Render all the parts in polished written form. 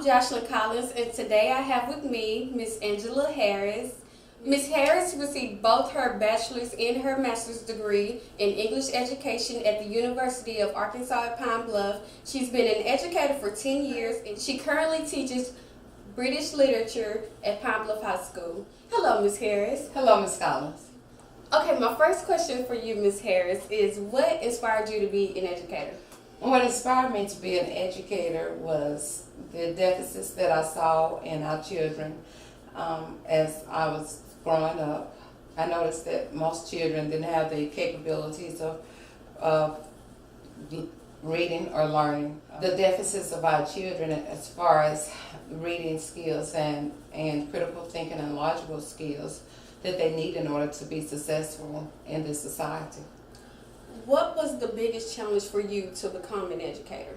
Jocelyn Collins, and today I have with me Miss Angela Harris. Miss Harris received both her bachelor's and her master's degree in English education at the University of Arkansas at Pine Bluff. She's been an educator for 10 years, and she currently teaches British literature at Pine Bluff High School. Hello, Miss Harris. Hello, Miss Collins. Okay, my first question for you, Miss Harris, is what inspired you to be an educator? What inspired me to be an educator was the deficits that I saw in our children as I was growing up. I noticed that most children didn't have the capabilities of reading or learning. The deficits of our children as far as reading skills and critical thinking and logical skills that they need in order to be successful in this society. What was the biggest challenge for you to become an educator?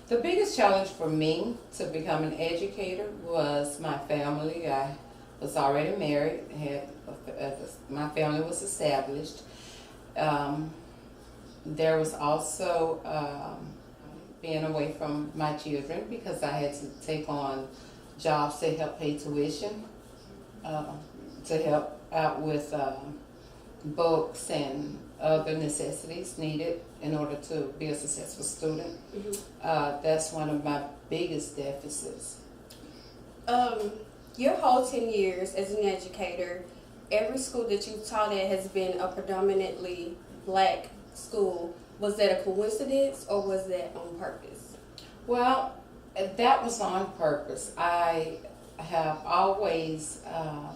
The biggest challenge for me to become an educator was my family. I was already married, my family was established. There was also being away from my children because I had to take on jobs to help pay tuition, to help out with books and other necessities needed in order to be a successful student. That's one of my biggest deficits. Your whole 10 years as an educator, every school that you've taught at has been a predominantly black school. Was that a coincidence or was that on purpose? Well, that was on purpose. I have always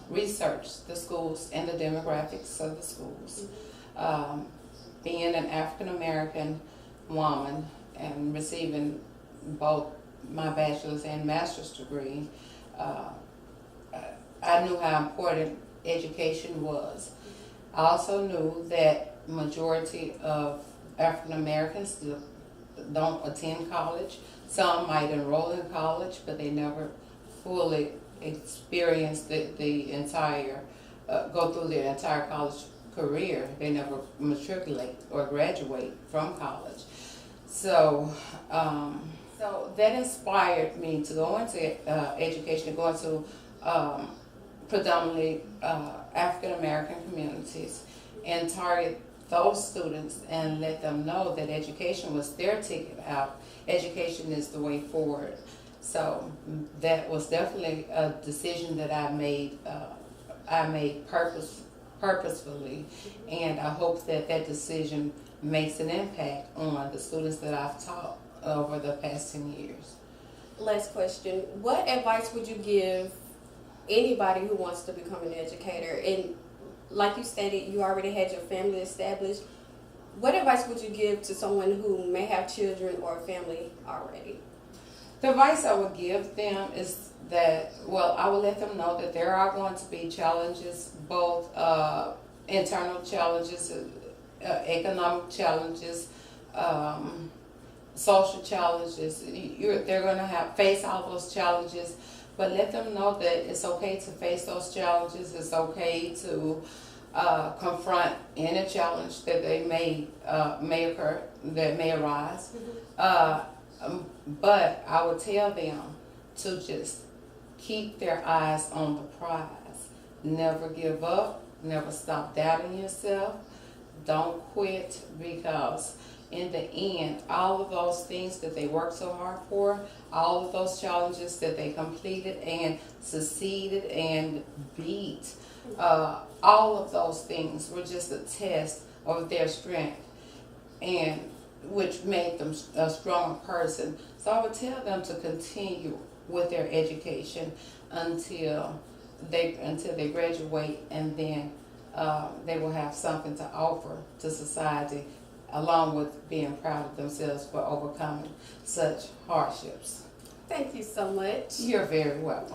researched the schools and the demographics of the schools. Being an African American woman and receiving both my bachelor's and master's degree, I knew how important education was. I also knew that majority of African Americans don't attend college. Some might enroll in college, but they never fully experience the entire, go through their entire college career. They never matriculate or graduate from college. So that inspired me to go into education, go into predominantly African American communities and target those students and let them know that education was their ticket out. Education is the way forward. So that was definitely a decision that I made. I made purposefully, and I hope that that decision makes an impact on the students that I've taught over the past 10 years. Last question. What advice would you give anybody who wants to become an educator? And like you stated, you already had your family established. What advice would you give to someone who may have children or a family already? The advice I would give them is that, well, I will let them know that there are going to be challenges, both internal challenges, economic challenges, social challenges. They're going to face all those challenges, but let them know that it's okay to face those challenges. It's okay to confront any challenge that they may occur, that may arise. But I would tell them to just keep their eyes on the prize. Never give up. Never stop doubting yourself. Don't quit, because in the end, all of those things that they worked so hard for, all of those challenges that they completed and succeeded and beat, all of those things were just a test of their strength, and which made them a stronger person. So I would tell them to continue with their education until they graduate, and then they will have something to offer to society, along with being proud of themselves for overcoming such hardships. Thank you so much. You're very welcome.